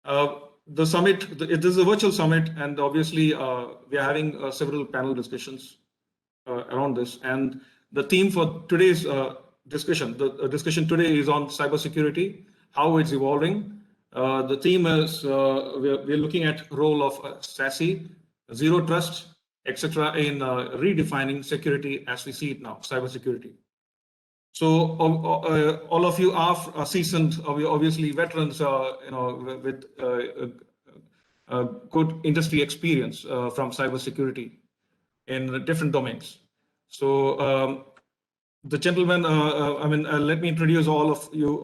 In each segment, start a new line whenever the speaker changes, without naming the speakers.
The summit, it is a virtual summit, and obviously we are having several panel discussions around this. And the theme for today's discussion, the discussion today is on cybersecurity, how it's evolving. The theme is we're looking at role of SASE, zero trust, etc., in redefining security as we see it now, cybersecurity. So all of you are seasoned, obviously veterans, with good industry experience from cybersecurity in different domains. So the gentlemen, let me introduce all of you,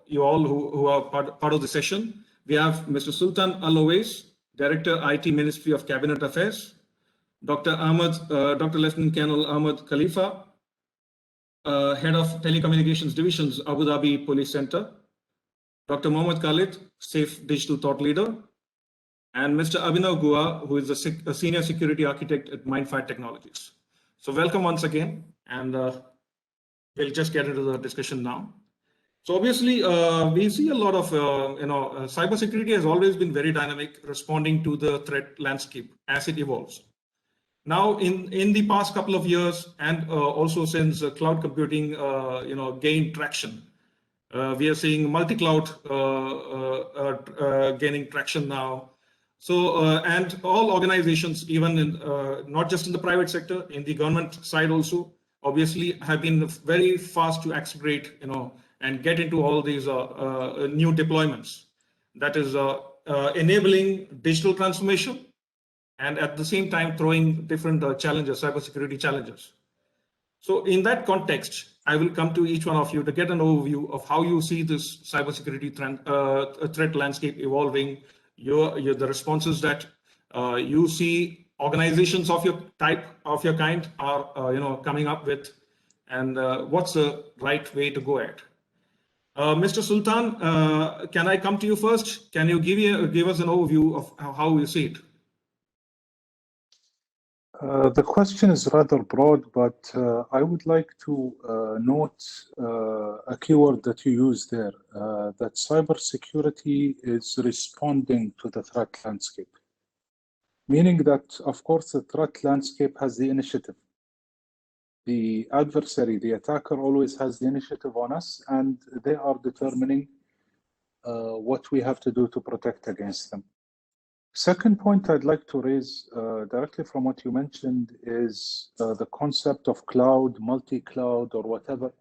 who are part of the session. We have Mr. Sultan Al-Owais, Director, IT Ministry of Cabinet Affairs, Dr. Dr.Lt.Col Ahmad Khalifa, Head of Telecommunications Divisions, Abu Dhabi Police Center, Dr. Mohammad Khaled, Safe Digital Thought Leader, and Mr. Abhinav Guha, who is a Senior Security Architect at Mindfire Technologies. So welcome once again, and we'll just get into the discussion now. So obviously, we see a lot of, cybersecurity has always been very dynamic, responding to the threat landscape as it evolves. Now, in the past couple of years, and also since cloud computing, gained traction, we are seeing multi-cloud gaining traction now. So, and all organizations, even in not just in the private sector, in the government side also, obviously have been very fast to accelerate, and get into all these new deployments. That is enabling digital transformation, and at the same time throwing different challenges, cybersecurity challenges. So in that context, I will come to each one of you to get an overview of how you see this cybersecurity threat landscape evolving, the responses that you see organizations of your type, of your kind are coming up with, and what's the right way to go at. Mr. Sultan, can I come to you first? Can you give us an overview of how you see it?
The question is rather broad, but I would like to note a keyword that you used there, that cybersecurity is responding to the threat landscape. Meaning that, of course, the threat landscape has the initiative. The adversary, the attacker, always has the initiative on us, and they are determining what we have to do to protect against them. Second point I'd like to raise directly from what you mentioned is the concept of cloud, multi-cloud, or whatever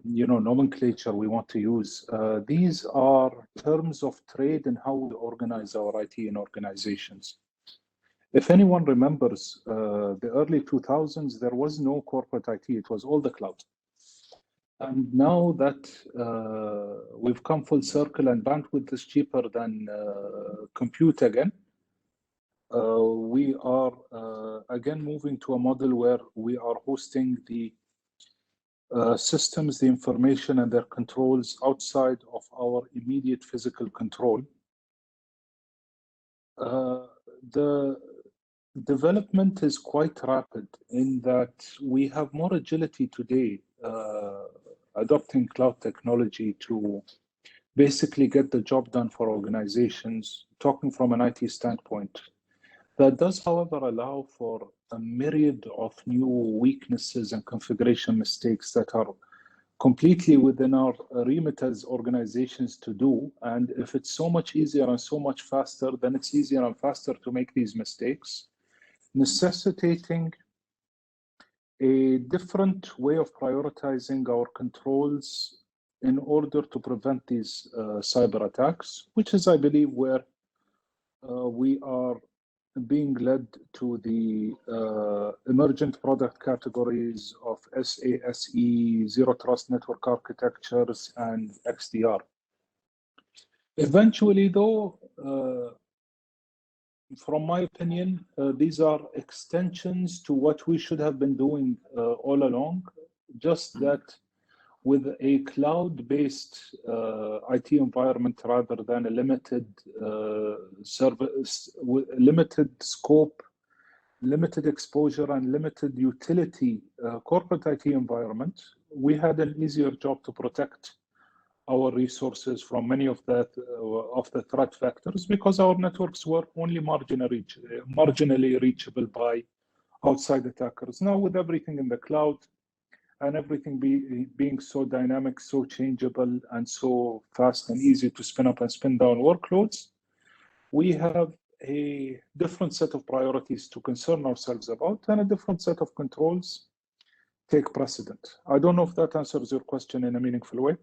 nomenclature we want to use. These are terms of trade in how we organize our IT in organizations. If anyone remembers the early 2000s, there was no corporate IT, it was all the cloud. And now that we've come full circle and bandwidth is cheaper than compute again, we are again moving to a model where we are hosting the systems, the information and their controls outside of our immediate physical control. The development is quite rapid in that we have more agility today adopting cloud technology to basically get the job done for organizations, talking from an IT standpoint. That does, however, allow for a myriad of new weaknesses and configuration mistakes that are completely within our remit as organizations to do. And if it's so much easier and so much faster, then it's easier and faster to make these mistakes, necessitating a different way of prioritizing our controls in order to prevent these cyber attacks, which is, I believe, where we are being led to the emergent product categories of SASE, Zero Trust Network Architectures, and XDR. Eventually, though, from my opinion, these are extensions to what we should have been doing all along, just that with a cloud-based IT environment rather than a limited service, limited scope, limited exposure, and limited utility corporate IT environment, we had an easier job to protect our resources from many of the threat vectors because our networks were only marginally reachable by outside attackers. Now, with everything in the cloud and everything being so dynamic, so changeable, and so fast and easy to spin up and spin down workloads, we have a different set of priorities to concern ourselves about, and a different set of controls take precedent. I don't know if that answers your question in a meaningful way.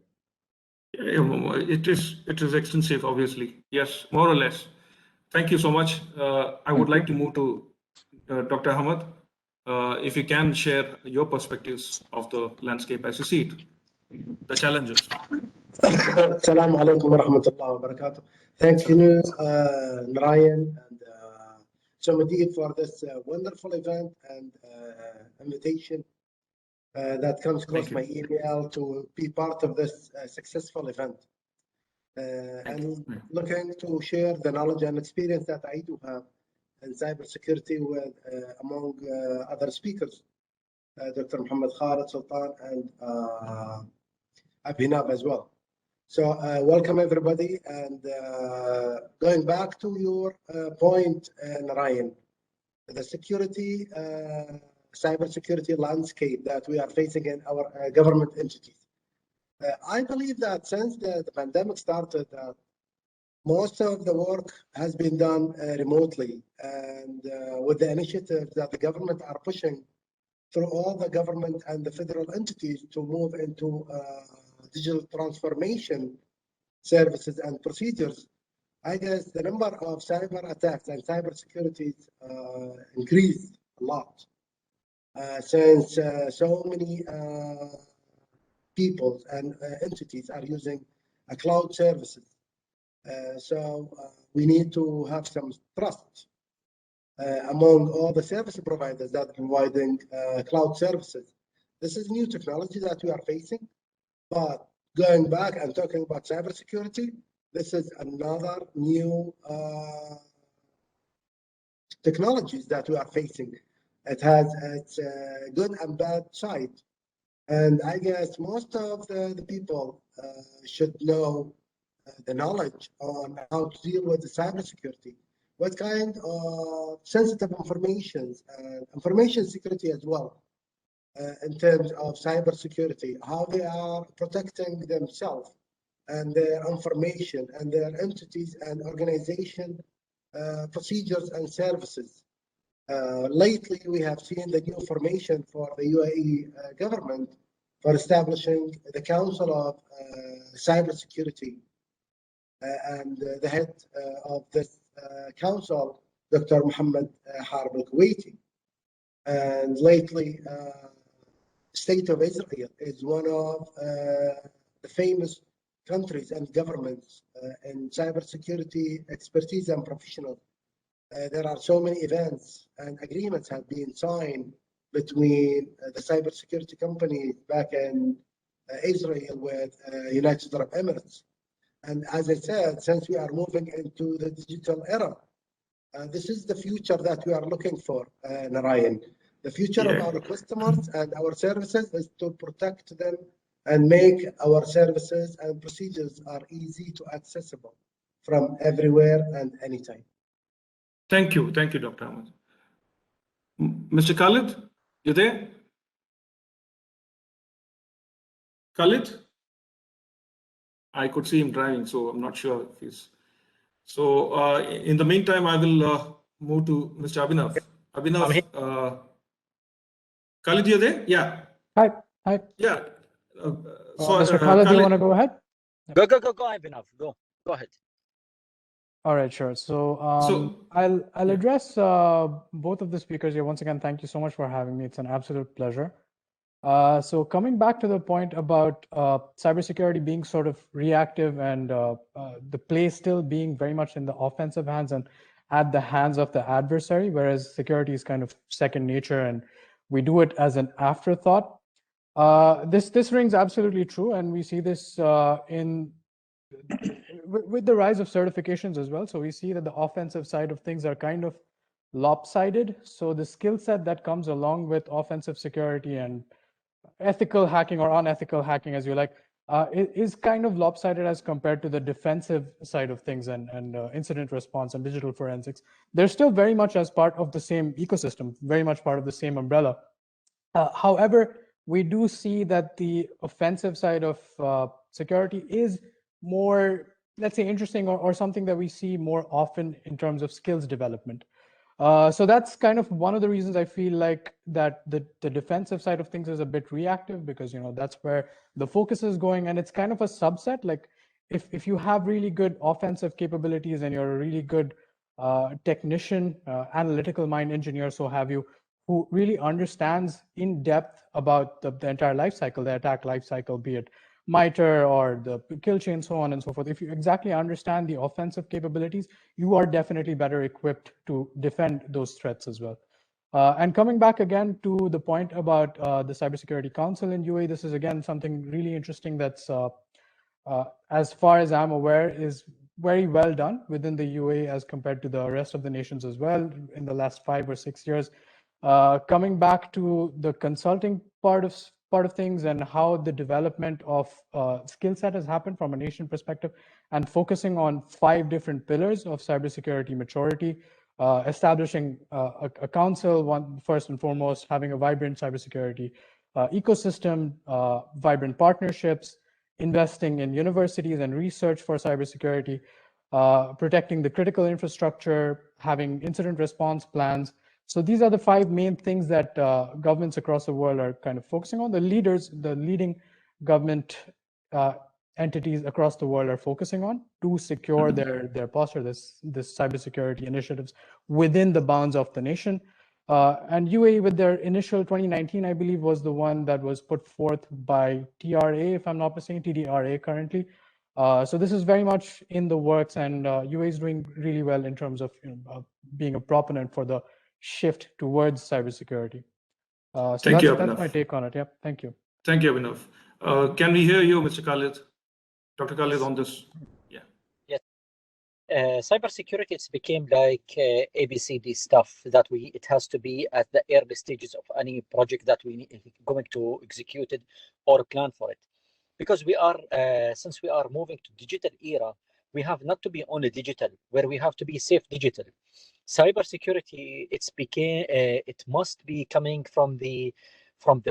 It is extensive, obviously. Yes, more or less. Thank you so much. I would like to move to Dr. Hamad. If you can share your perspectives of the landscape as you see it, the challenges.
Assalamu alaikum wa rahmatullahi wa barakatuh. Thank you, Ryan and Shamadid, for this wonderful event and invitation that comes across my email to be part of this successful event. And looking to share the knowledge and experience that I do have in cybersecurity with among other speakers, Dr. Mohammad, Khaled, Sultan, and Abhinav as well. So welcome everybody, and going back to your point, Ryan, the security, cybersecurity landscape that we are facing in our government entities. I believe that since the pandemic started, most of the work has been done remotely, and with the initiatives that the government are pushing through all the government and the federal entities to move into digital transformation services and procedures, I guess the number of cyber attacks and cyber security increased a lot since so many people and entities are using cloud services. So we need to have some trust among all the service providers that are providing cloud services. This is new technology that we are facing, but going back and talking about cybersecurity, this is another new technologies that we are facing. It has its good and bad side. And I guess most of the people should know the knowledge on how to deal with the cybersecurity. What kind of sensitive informations and information security as well, in terms of cybersecurity, how they are protecting themselves and their information and their entities and organization procedures and services. Lately, we have seen the new formation for the UAE government for establishing the Council of Cybersecurity, and the head of this council, Dr. Mohammad Al-Kuwaiti. And lately, State of Israel is one of the famous countries and governments in cybersecurity expertise and professionals. There are so many events and agreements have been signed between the cybersecurity companies back in Israel with United Arab Emirates. And as I said, since we are moving into the digital era, this is the future that we are looking for, Narayan. The future of our customers and our services is to protect them and make our services and procedures are easy to accessible from everywhere and anytime.
Thank you, Dr. Ahmed. Mr. Khaled, you there? Khaled? I could see him driving, so I'm not sure if he's. So in the meantime, I will move to Mr. Abhinav. Abhinav, Khaled, you there? Yeah.
Hi.
Yeah.
So Mr. Khaled, do you want to go ahead?
Go, Abhinav. Go ahead.
All right, sure. So I'll address both of the speakers here. Once again, thank you so much for having me. It's an absolute pleasure. So coming back to the point about cybersecurity being sort of reactive and the play still being very much in the offensive hands and at the hands of the adversary, whereas security is kind of second nature and we do it as an afterthought. This rings absolutely true, and we see this with the rise of certifications as well. So we see that the offensive side of things are kind of lopsided. So the skill set that comes along with offensive security and ethical hacking or unethical hacking, as you like, is kind of lopsided as compared to the defensive side of things and incident response and digital forensics. They're still very much as part of the same ecosystem, very much part of the same umbrella. However, we do see that the offensive side of security is more, let's say, interesting or something that we see more often in terms of skills development. So that's kind of one of the reasons I feel like that the defensive side of things is a bit reactive, because that's where the focus is going, and it's kind of a subset. Like if you have really good offensive capabilities and you're a really good technician, analytical mind engineer, so have you, who really understands in depth about the entire life cycle, the attack life cycle, be it MITRE or the kill chain, so on and so forth. If you exactly understand the offensive capabilities, you are definitely better equipped to defend those threats as well. And coming back again to the point about the Cybersecurity Council in UAE, this is again something really interesting that's, as far as I'm aware, is very well done within the UAE as compared to the rest of the nations as well in the last 5 or 6 years. Coming back to the consulting part of things and how the development of skill set has happened from a nation perspective, and focusing on 5 different pillars of cybersecurity maturity, establishing a council, first and foremost, having a vibrant cybersecurity ecosystem, vibrant partnerships, investing in universities and research for cybersecurity, protecting the critical infrastructure, having incident response plans. So these are the 5 main things that governments across the world are kind of focusing on. The leading government entities across the world are focusing on to secure their posture, this cybersecurity initiatives within the bounds of the nation. And UAE, with their initial 2019, I believe, was the one that was put forth by TRA, if I'm not mistaken, TDRA currently. So this is very much in the works, and UAE is doing really well in terms of being a proponent for the shift towards cybersecurity. So that's my take on it. Yeah, thank you.
Thank you, Abhinav. Can we hear you, Mr. Khaled? Dr. Khaled, on this? Yeah.
Yes. Cybersecurity, it's became like ABCD stuff that it has to be at the early stages of any project that we going to execute it or plan for it. Because we are, since we are moving to digital era, we have not to be only digital, where we have to be safe digital. Cybersecurity, it must be coming from the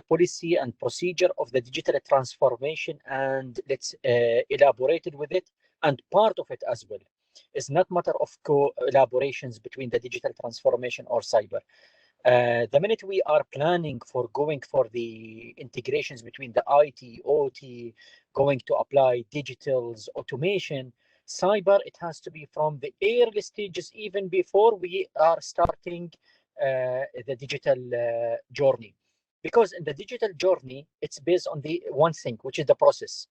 policy and procedure of the digital transformation, and let's elaborate it with it, and part of it as well. It's not matter of collaborations between the digital transformation or cyber. The minute we are planning for going for the integrations between the IT, OT, going to apply digitals, automation, cyber, it has to be from the early stages, even before we are starting the digital journey. Because in the digital journey, it's based on the one thing, which is the process.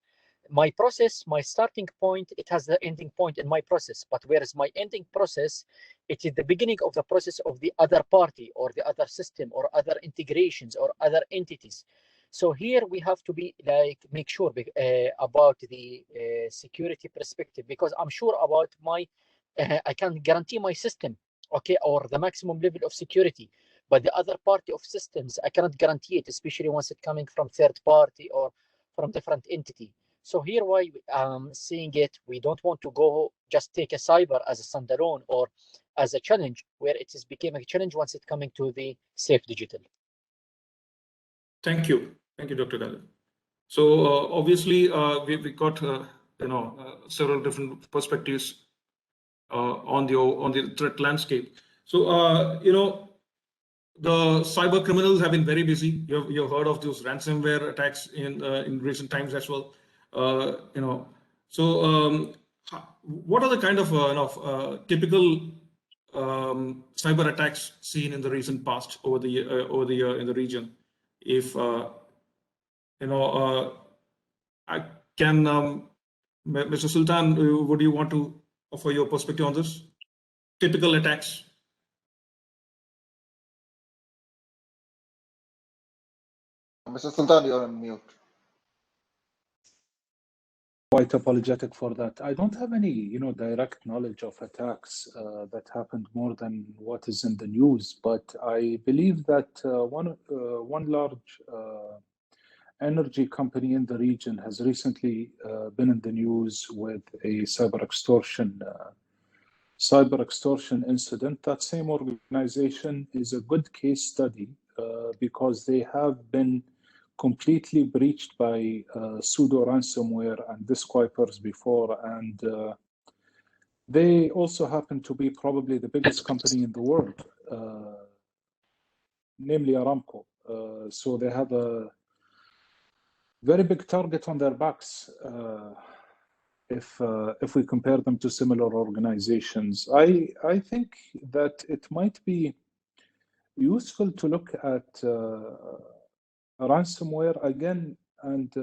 My process, my starting point, it has the ending point in my process. But where is my ending process? It is the beginning of the process of the other party or the other system or other integrations or other entities. So here we have to be make sure about the security perspective, because I'm sure about my, I can guarantee my system, okay, or the maximum level of security. But the other party of systems, I cannot guarantee it, especially once it's coming from third party or from different entity. So here why seeing it, we don't want to go just take a cyber as a standalone or as a challenge, where it is became a challenge once it's coming to the safe digital.
Thank you, Dr. Khaled. So obviously we got several different perspectives on the threat landscape. So the cyber criminals have been very busy. You've heard of those ransomware attacks in recent times as well. So what are the kind of typical cyber attacks seen in the recent past over the year in the region? If I can, Mr. Sultan, would you want to offer your perspective on this? Typical attacks.
Mr. Sultan, you're on mute.
Quite apologetic for that. I don't have any, direct knowledge of attacks that happened more than what is in the news, but I believe that one large energy company in the region has recently been in the news with a cyber extortion incident. That same organization is a good case study because they have been completely breached by pseudo ransomware and disk wipers before, and they also happen to be probably the biggest company in the world, namely Aramco. So they have a very big target on their backs if we compare them to similar organizations. I think that it might be useful to look at ransomware again, and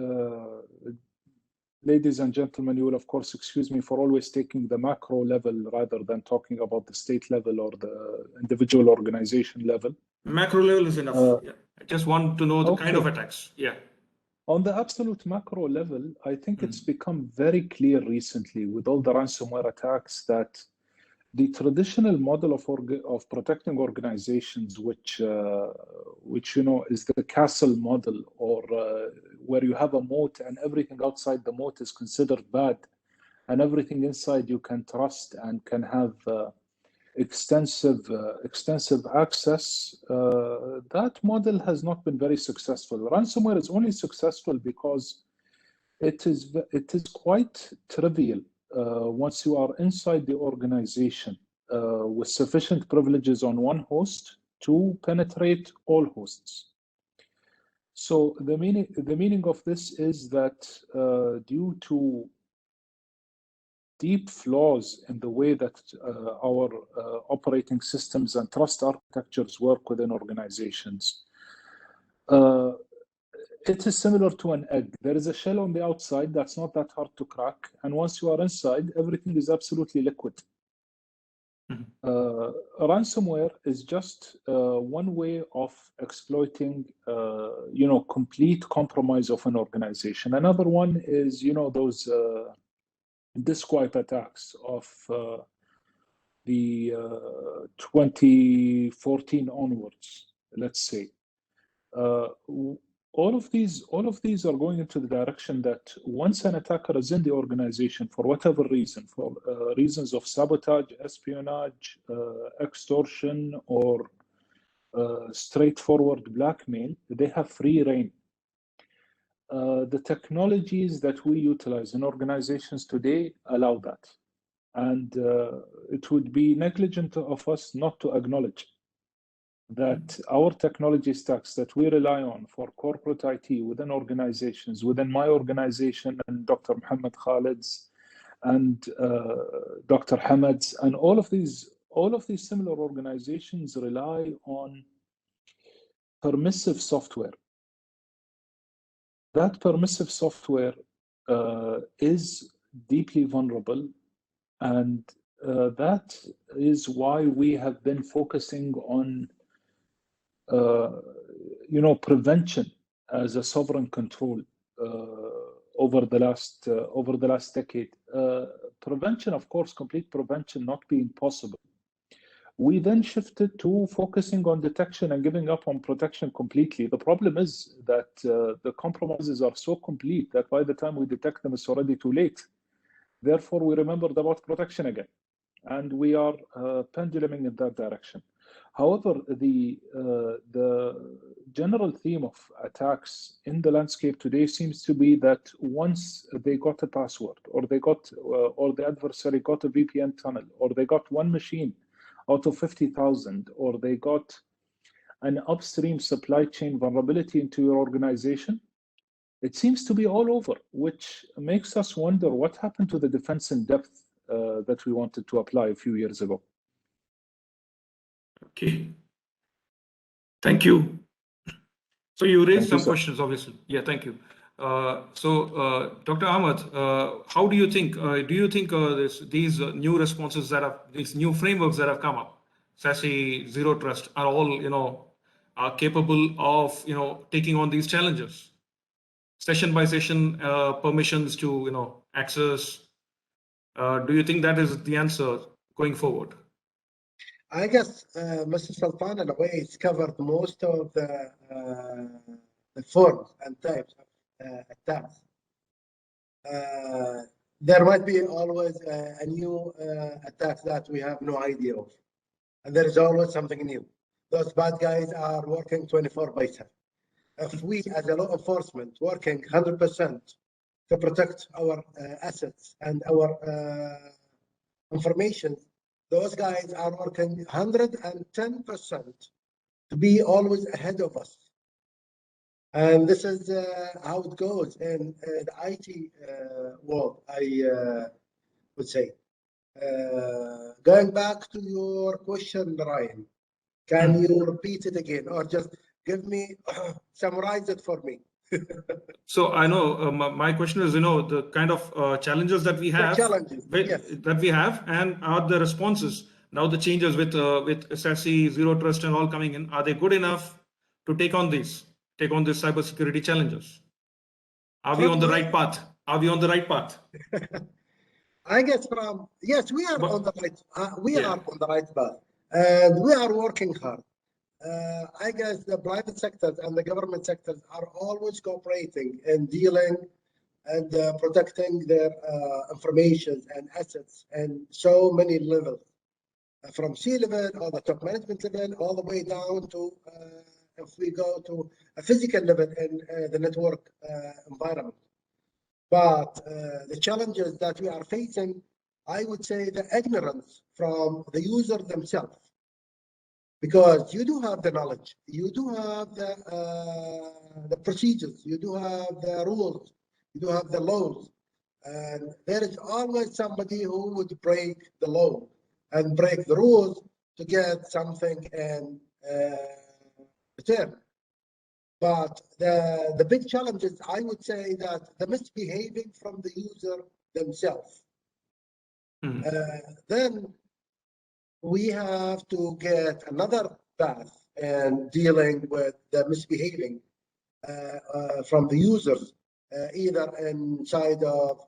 ladies and gentlemen, you will of course excuse me for always taking the macro level rather than talking about the state level or the individual organization level.
Macro level is enough. Yeah. I just want to know the kind of attacks. Yeah.
On the absolute macro level, I think it's become very clear recently with all the ransomware attacks that the traditional model of protecting organizations, which you know is the castle model, or where you have a moat and everything outside the moat is considered bad, and everything inside you can trust and can have extensive access. That model has not been very successful. Ransomware is only successful because it is quite trivial once you are inside the organization with sufficient privileges on one host to penetrate all hosts. So the meaning of this is that due to deep flaws in the way that our operating systems and trust architectures work within organizations, it is similar to an egg. There is a shell on the outside that's not that hard to crack, and once you are inside, everything is absolutely liquid. Ransomware is just one way of exploiting, complete compromise of an organization. Another one is, those disk wipe attacks of the 2014 onwards, let's say. All of these are going into the direction that once an attacker is in the organization for whatever reason, for reasons of sabotage, espionage, extortion, or straightforward blackmail, they have free reign. The technologies that we utilize in organizations today allow that. And it would be negligent of us not to acknowledge that our technology stacks that we rely on for corporate IT within organizations, within my organization and Dr. Mohammad Khaled's and Dr. Hamad's, and all of these similar organizations rely on permissive software. That permissive software is deeply vulnerable, and that is why we have been focusing on prevention as a sovereign control over the last decade. Prevention, of course, complete prevention not being possible. We then shifted to focusing on detection and giving up on protection completely. The problem is that the compromises are so complete that by the time we detect them, it's already too late. Therefore, we remembered about protection again, and we are penduluming in that direction. However, the general theme of attacks in the landscape today seems to be that once they got a password, or the adversary got a VPN tunnel, or they got one machine out of 50,000, or they got an upstream supply chain vulnerability into your organization, it seems to be all over, which makes us wonder what happened to the defense in depth that we wanted to apply a few years ago.
Okay. Thank you. So you raised some questions, obviously. Yeah, thank you. Dr. Ahmad, how do you think? These new responses these new frameworks that have come up, SASE, Zero Trust, are all are capable of taking on these challenges, session by session permissions to access. Do you think that is the answer going forward?
I guess Mr. Sultan Al-Owais covered most of the forms and types of attacks. There might be always a new attack that we have no idea of. And there is always something new. Those bad guys are working 24/7. If we as a law enforcement working 100% to protect our assets and our information, those guys are working 110% to be always ahead of us. And this is how it goes in the IT world, I would say. Going back to your question, Ryan, can you repeat it again or just give me, summarize it for me?
So I know my question is, the kind of challenges that we have,
yes.
that we have, and are the responses now the changes with SASE, zero trust, and all coming in? Are they good enough to take on these cybersecurity challenges? Are we on the right path? Are we on the right path?
I guess yes, we are on the right. We are on the right path, and we are working hard. I guess the private sectors and the government sectors are always cooperating and dealing and protecting their information and assets and so many levels, from C-level or the top management level, all the way down to if we go to a physical level in the network environment. But the challenges that we are facing, I would say the ignorance from the user themselves. Because you do have the knowledge, you do have the procedures, you do have the rules, you do have the laws, and there is always somebody who would break the law and break the rules to get something in return. But the big challenge is, I would say, that the misbehaving from the user themselves. Then we have to get another path in dealing with the misbehaving from the users, either inside of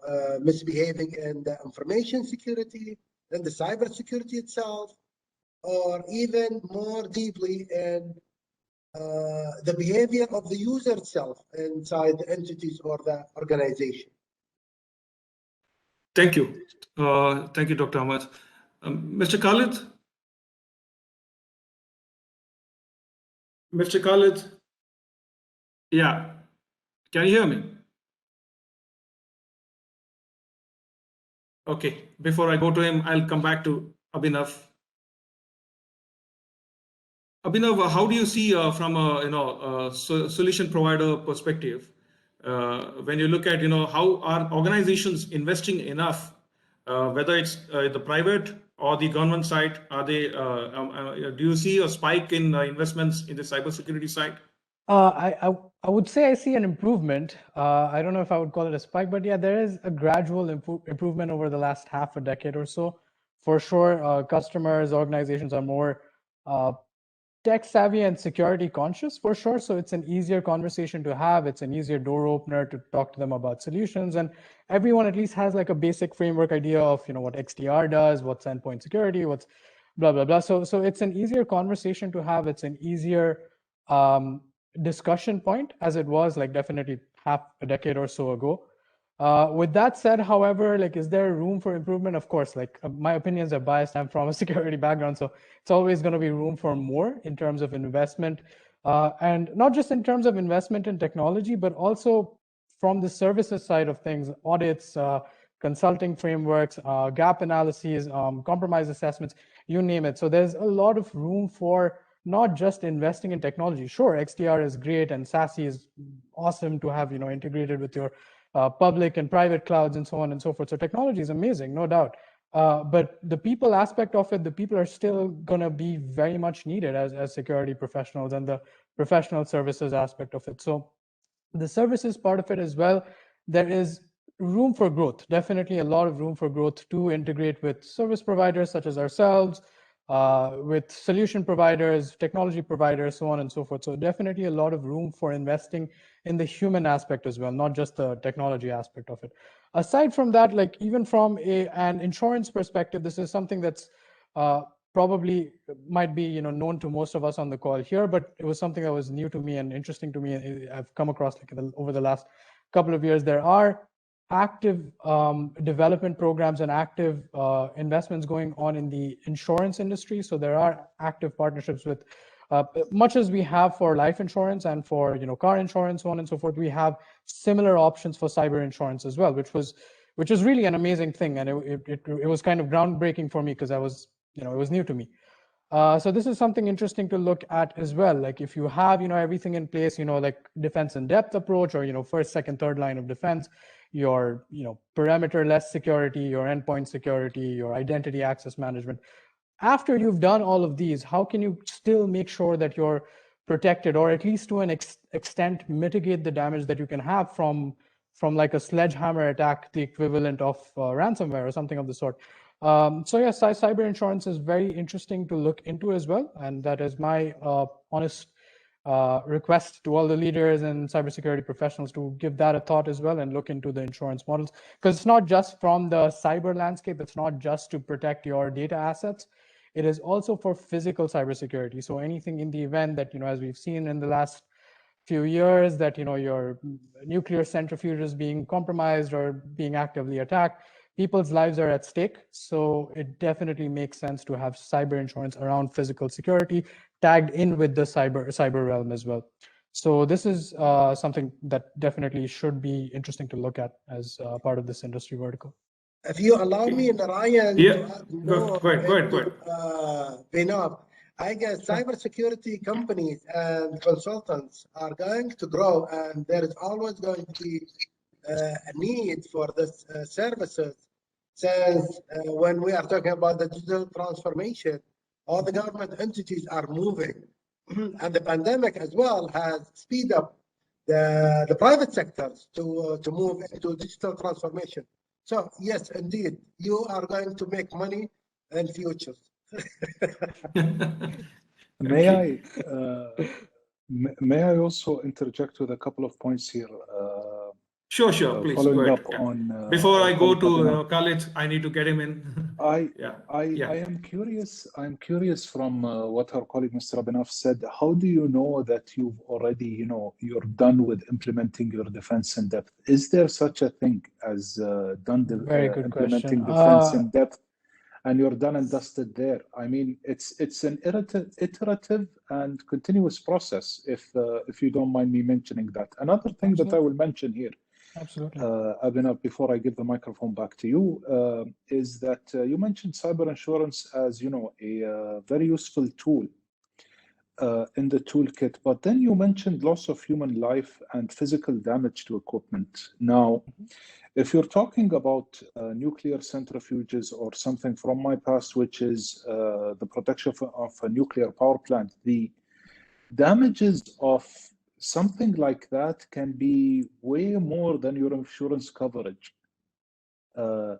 misbehaving in the information security, in the cyber security itself, or even more deeply in the behavior of the user itself inside the entities or the organization.
Thank you. Thank you, Dr. Hamad. Mr. Khaled? Mr. Khaled? Yeah. Can you hear me? Okay. Before I go to him, I'll come back to Abhinav. Abhinav, how do you see from a solution provider perspective, when you look at how are organizations investing enough, whether it's the private or the government side? Are they do you see a spike in investments in the cybersecurity side?
I would say I see an improvement. I don't know if I would call it a spike, but yeah, there is a gradual improvement over the last half a decade or so. For sure, customers, organizations are more tech savvy and security conscious, for sure. So it's an easier conversation to have. It's an easier door opener to talk to them about solutions. And everyone at least has like a basic framework idea of, what XDR does, what's endpoint security, what's blah, blah, blah. So it's an easier conversation to have. It's an easier discussion point, as it was like definitely half a decade or so ago. With that said, however, like, is there room for improvement? Of course, like my opinions are biased. I'm from a security background, so it's always going to be room for more in terms of investment, and not just in terms of investment in technology, but also from the services side of things, audits, consulting frameworks, gap analyses, compromise assessments, you name it. So there's a lot of room for not just investing in technology. Sure, XDR is great and SASE is awesome to have, integrated with your public and private clouds and so on and so forth. So technology is amazing, no doubt. But the people aspect of it, the people are still going to be very much needed as security professionals, and the professional services aspect of it. So the services part of it as well, there is room for growth, definitely a lot of room for growth to integrate with service providers such as ourselves, with solution providers, technology providers, so on and so forth. So definitely a lot of room for investing in the human aspect as well, not just the technology aspect of it. Aside from that, like even from an insurance perspective, this is something that's probably might be known to most of us on the call here, but it was something that was new to me and interesting to me. And I've come across like over the last couple of years, there are active development programs and active investments going on in the insurance industry. So there are active partnerships with, much as we have for life insurance and for car insurance, so on and so forth. We have similar options for cyber insurance as well, which was really an amazing thing, and it was kind of groundbreaking for me because I was it was new to me. So this is something interesting to look at as well. Like if you have everything in place, like defense in depth approach, or first, second, third line of defense, your perimeter-less security, your endpoint security, your identity access management. After you've done all of these, how can you still make sure that you're protected, or at least to an extent mitigate the damage that you can have from like a sledgehammer attack, the equivalent of ransomware or something of the sort? So yes, cyber insurance is very interesting to look into as well, and that is my honest request to all the leaders and cybersecurity professionals to give that a thought as well and look into the insurance models, because it's not just from the cyber landscape. It's not just to protect your data assets. It is also for physical cybersecurity. So anything in the event that, as we've seen in the last few years, that, your nuclear centrifuge is being compromised or being actively attacked, people's lives are at stake. So it definitely makes sense to have cyber insurance around physical security tagged in with the cyber realm as well. So this is something that definitely should be interesting to look at as part of this industry vertical.
If you allow me, Narayan, to add more
go ahead.
Abhinav, I guess cybersecurity companies and consultants are going to grow, and there is always going to be a need for this services, since when we are talking about the digital transformation, all the government entities are moving, and the pandemic as well has speed up the private sectors to move into digital transformation. So yes, indeed, you are going to make money in future.
May I also interject with a couple of points here?
Sure, please.
Following
go
up
ahead.
on
before I go to Khaled, I need to get him in.
I am curious. I'm curious from what our colleague Mr. Abhinav said. How do you know that you've already, you're done with implementing your defense in depth? Is there such a thing as implementing defense in depth, and you're done and dusted there? I mean, it's an iterative and continuous process. If you don't mind me mentioning that. Another thing that I will mention here.
Absolutely.
Abhinav, before I give the microphone back to you, is that you mentioned cyber insurance as, a very useful tool in the toolkit, but then you mentioned loss of human life and physical damage to equipment. Now, if you're talking about nuclear centrifuges or something from my past, which is the protection of a nuclear power plant, the damages of something like that can be way more than your insurance coverage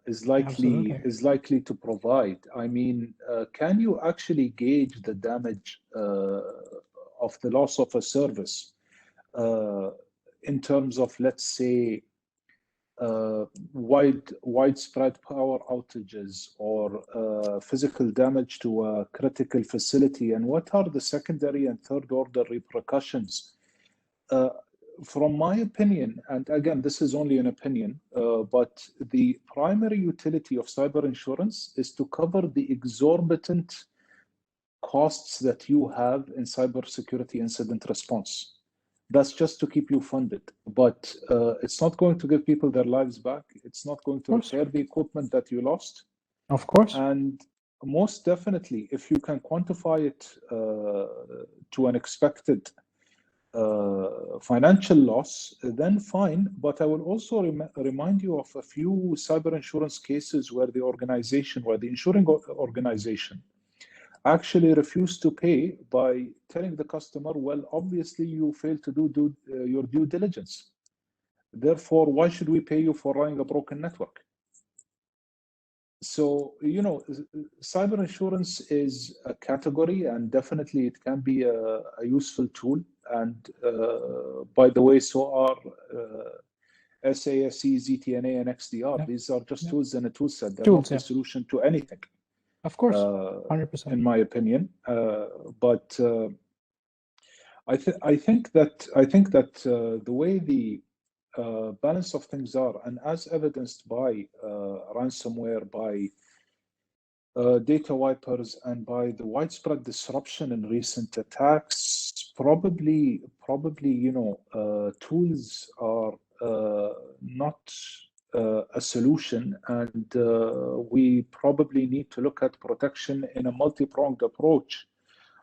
is likely to provide. I mean, can you actually gauge the damage of the loss of a service in terms of, let's say, widespread power outages or physical damage to a critical facility? And what are the secondary and third order repercussions? From my opinion, and again, this is only an opinion, but the primary utility of cyber insurance is to cover the exorbitant costs that you have in cybersecurity incident response. That's just to keep you funded, but it's not going to give people their lives back. It's not going to repair the equipment that you lost.
Of course.
And most definitely, if you can quantify it to an expected financial loss, then fine. But I will also remind you of a few cyber insurance cases where the insuring organization actually refused to pay by telling the customer, well, obviously you failed to do your due diligence. Therefore, why should we pay you for running a broken network? So, cyber insurance is a category, and definitely it can be a useful tool. And by the way, so are SASE, ZTNA, and XDR. These are just tools in a tool set. They're not a solution to anything.
Of course, 100%.
In my opinion, but I think that the way the balance of things are, and as evidenced by ransomware, by data wipers, and by the widespread disruption in recent attacks, probably, tools are not a solution, and we probably need to look at protection in a multi-pronged approach,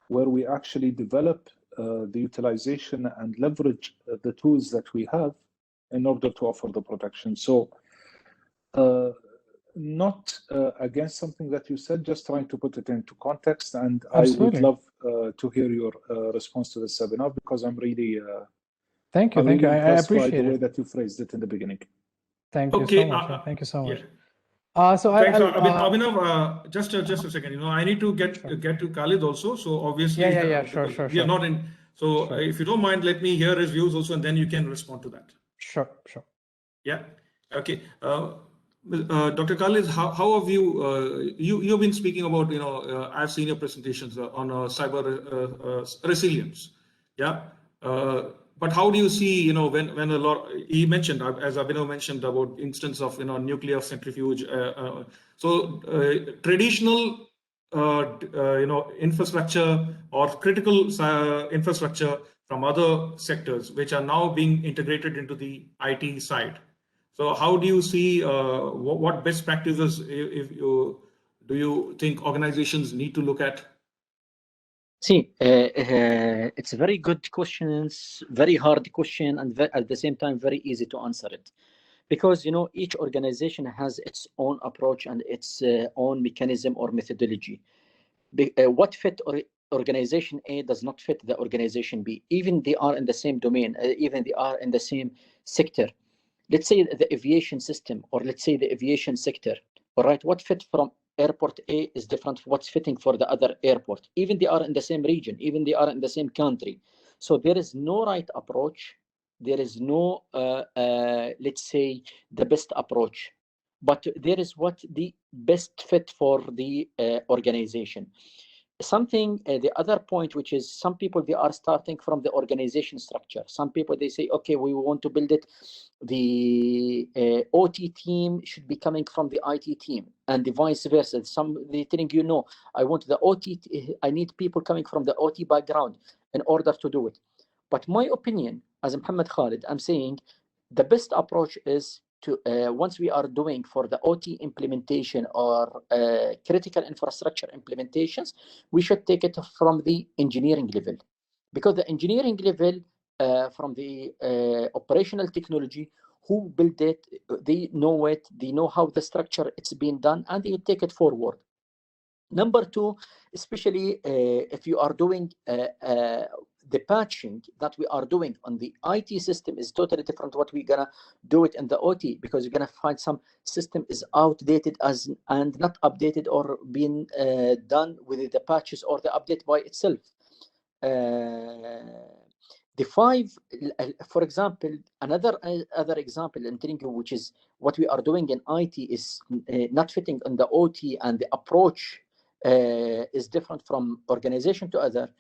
where we actually develop the utilization and leverage the tools that we have in order to offer the protection. So not against something that you said, just trying to put it into context. And
Absolutely.
I would love to hear your response to this, Abhinav, because I'm really
thank you.
really
I
impressed by
appreciate
the way
it.
that you phrased it in the beginning.
Thank you so much. Thank you so much. So
Thanks, Abhinav. Just a second. I need to get to Khaled also. So obviously,
Sure.
we are not in. So if you don't mind, let me hear his views also, and then you can respond to that.
Sure.
Yeah. Okay. Dr. Khaled, how have you've been speaking about, I've seen your presentations on cyber resilience. Yeah. But how do you see, when a lot, he mentioned, as Abhinav mentioned, about instance of, nuclear centrifuge. So traditional, infrastructure or critical infrastructure from other sectors, which are now being integrated into the IT side. So how do you see, what best practices do you think organizations need to look at?
See, it's a very good question, very hard question, and at the same time, very easy to answer it. Because, each organization has its own approach and its own mechanism or methodology. What fit organization A does not fit the organization B. Even they are in the same domain, even they are in the same sector. Let's say the aviation system, or let's say the aviation sector. All right, what fit from airport A is different from what's fitting for the other airport. Even they are in the same region, even they are in the same country. So there is no right approach. There is no, let's say, the best approach. But there is what the best fit for the organization. Something, the other point, which is some people, they are starting from the organization structure. Some people, they say, okay, we want to build it. The OT team should be coming from the IT team, and the vice versa. Some, they telling I want the OT, I need people coming from the OT background in order to do it. But my opinion, as Mohammad Khaled, I'm saying the best approach is to, once we are doing for the OT implementation or critical infrastructure implementations, we should take it from the engineering level, because the engineering level from the operational technology, who built it, they know it, they know how the structure it's been done, and they take it forward. Number two, especially if you are doing the patching that we are doing on the IT system is totally different what we're gonna do it in the OT, because you're gonna find some system is outdated and not updated or being done with the patches or the update by itself. The five, for example, other example in telling you, which is what we are doing in IT is not fitting on the OT, and the approach is different from organization to other.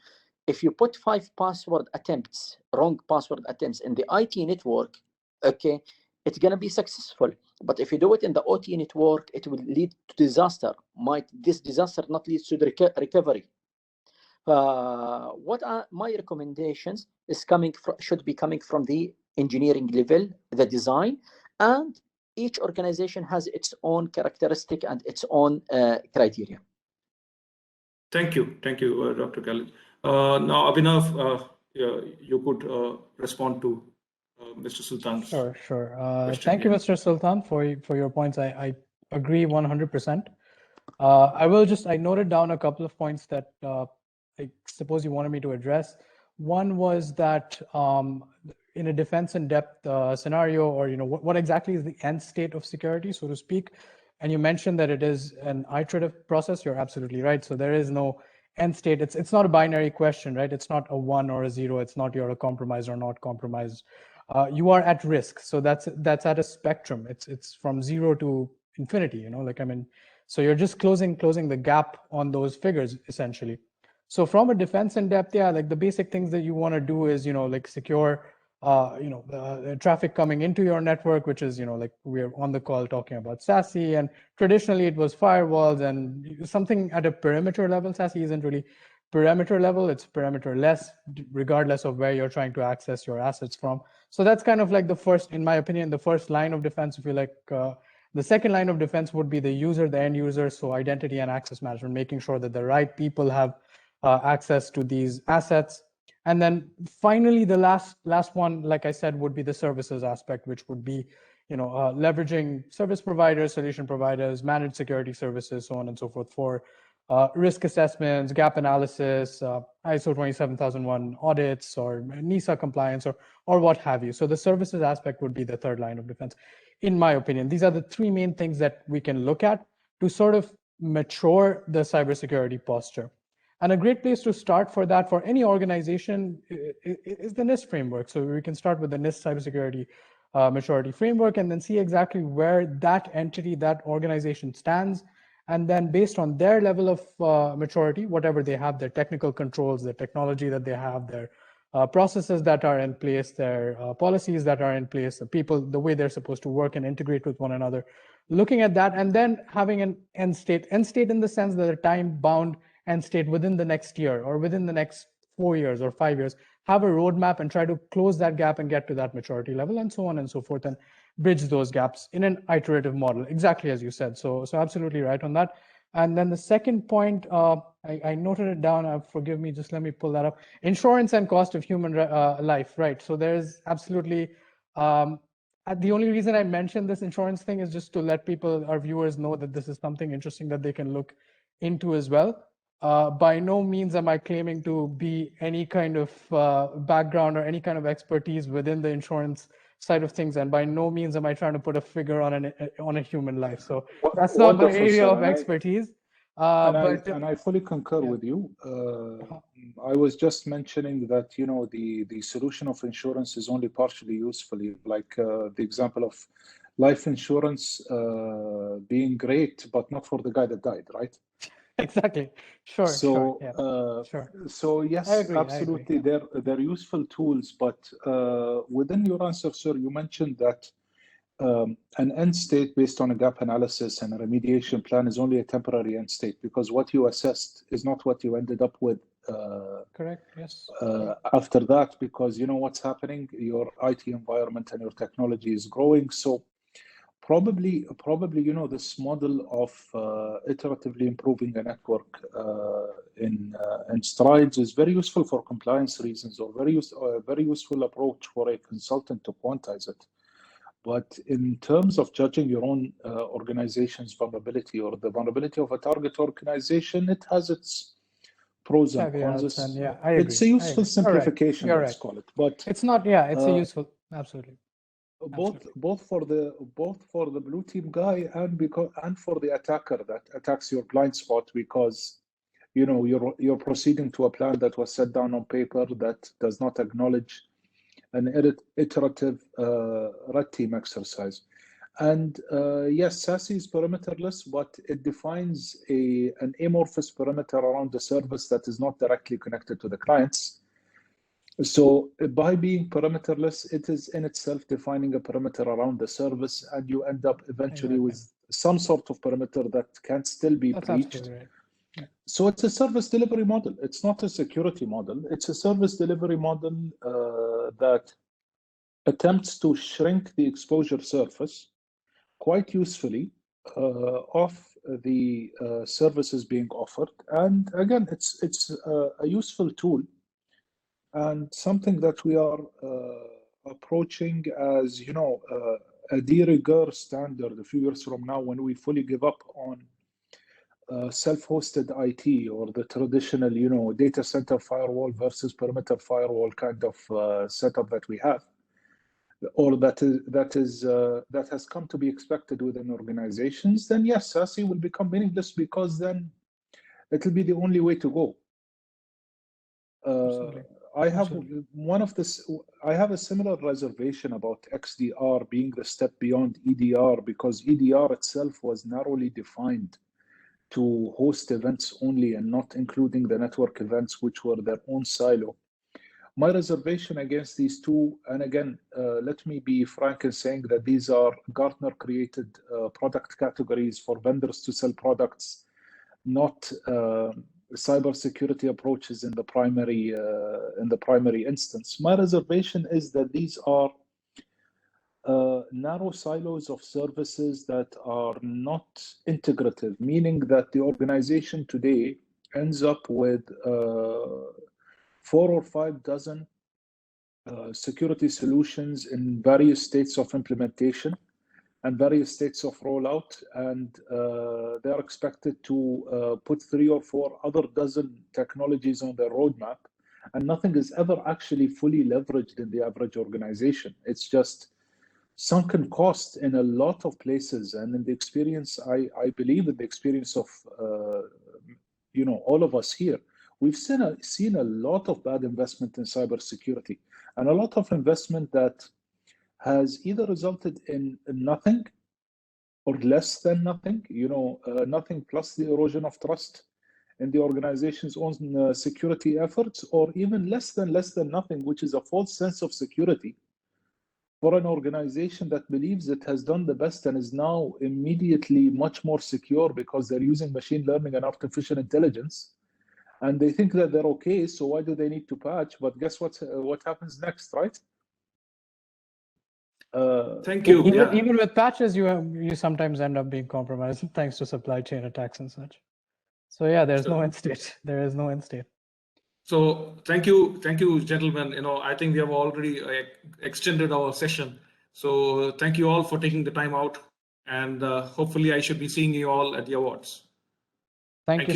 If you put 5 password attempts, wrong password attempts in the IT network, okay, it's going to be successful. But if you do it in the OT network, it will lead to disaster. Might this disaster not lead to the recovery? What are my recommendations is should be coming from the engineering level, the design, and each organization has its own characteristic and its own criteria.
Thank you, Dr. Khaled. Now, Abhinav, you could respond to Mr. Sultan's.
Sure. Thank you, Mr. Sultan, for your points. I agree 100%. I noted down a couple of points that I suppose you wanted me to address. One was that in a defense in depth scenario, or what exactly is the end state of security, so to speak. And you mentioned that it is an iterative process. You're absolutely right. So there is no end state. It's not a binary question, right? It's not a 1 or a 0. It's not you're a compromised or not compromised. You are at risk. So that's at a spectrum. It's from 0 to infinity. So you're just closing the gap on those figures essentially. So from a defense in depth, like the basic things that you want to do is, like secure traffic coming into your network, which is, like we're on the call talking about SASE, and traditionally it was firewalls and something at a perimeter level. SASE isn't really perimeter level, it's perimeter less, regardless of where you're trying to access your assets from. So that's kind of like the first, in my opinion, the first line of defense, if you like. The second line of defense would be the user, the end user, so identity and access management, making sure that the right people have access to these assets. And then finally, the last one, like I said, would be the services aspect, which would be, leveraging service providers, solution providers, managed security services, so on and so forth, for risk assessments, gap analysis, ISO 27001 audits, or NISA compliance, or what have you. So the services aspect would be the third line of defense. In my opinion, these are the three main things that we can look at to sort of mature the cybersecurity posture. And a great place to start for that, for any organization, is the NIST framework. So we can start with the NIST cybersecurity maturity framework, and then see exactly where that entity, that organization stands. And then based on their level of maturity, whatever they have, their technical controls, the technology that they have, their processes that are in place, their policies that are in place, the people, the way they're supposed to work and integrate with one another, looking at that, and then having an end state in the sense that a time-bound end state within the next year or within the next 4 years or 5 years, have a roadmap and try to close that gap and get to that maturity level, and so on and so forth, and bridge those gaps in an iterative model, exactly as you said. So absolutely right on that. And then the second point, I noted it down, forgive me, just let me pull that up. Insurance and cost of human life, right? So there's absolutely, the only reason I mentioned this insurance thing is just to let people, our viewers, know that this is something interesting that they can look into as well. By no means am I claiming to be any kind of background or any kind of expertise within the insurance side of things, and by no means am I trying to put a figure on a human life. So that's not my area of expertise.
And I fully concur with you. I was just mentioning that the solution of insurance is only partially useful. Like the example of life insurance being great, but not for the guy that died, right?
Exactly. Sure.
So,
sure.
So yes, absolutely, they're useful tools. But within your answer, sir, you mentioned that an end state based on a gap analysis and a remediation plan is only a temporary end state, because what you assessed is not what you ended up with.
Correct. Yes.
After that, because what's happening, your IT environment and your technology is growing. So probably this model of iteratively improving a network in strides is very useful for compliance reasons, or very useful approach for a consultant to quantize it. But in terms of judging your own organization's vulnerability or the vulnerability of a target organization, it has its pros and cons.
And yeah, I agree.
It's a useful simplification,
right.
let's call it. But
it's not. Yeah, it's a useful. Absolutely.
Both for the blue team guy and for the attacker that attacks your blind spot, because you're proceeding to a plan that was set down on paper that does not acknowledge an iterative red team exercise. And yes, SASE is perimeterless, but it defines an amorphous perimeter around the service that is not directly connected to the clients. So by being perimeterless, it is in itself defining a perimeter around the service, and you end up eventually with some sort of perimeter that can still be breached.
Right. Yeah.
So it's a service delivery model. It's not a security model. It's a service delivery model that attempts to shrink the exposure surface quite usefully of the services being offered. And again, it's a useful tool, and something that we are approaching as, a de rigueur standard a few years from now, when we fully give up on self-hosted IT or the traditional, data center firewall versus perimeter firewall kind of setup that we have, or that has come to be expected within organizations. Then yes, SASE will become meaningless, because then it will be the only way to go. I have a similar reservation about XDR being the step beyond EDR, because EDR itself was narrowly defined to host events only and not including the network events, which were their own silo. My reservation against these two, and again, let me be frank in saying that these are Gartner-created product categories for vendors to sell products, not cybersecurity approaches in the primary instance. My reservation is that these are narrow silos of services that are not integrative, meaning that the organization today ends up with 4 or 5 dozen security solutions in various states of implementation and various states of rollout, and they are expected to put 3 or 4 other dozen technologies on their roadmap, and nothing is ever actually fully leveraged in the average organization. It's just sunken cost in a lot of places, and in the experience, I believe in the experience of all of us here, we've seen a lot of bad investment in cybersecurity, and a lot of investment that has either resulted in nothing or less than nothing, nothing plus the erosion of trust in the organization's own security efforts, or even less than nothing, which is a false sense of security for an organization that believes it has done the best and is now immediately much more secure because they're using machine learning and artificial intelligence. And they think that they're okay, so why do they need to patch? But guess what happens next, right?
Thank you.
Even with patches, you sometimes end up being compromised thanks to supply chain attacks and such. So yeah, there's no end state. There is no end state.
So thank you, gentlemen. I think we have already extended our session. So thank you all for taking the time out, and hopefully I should be seeing you all at the awards.
Thank you.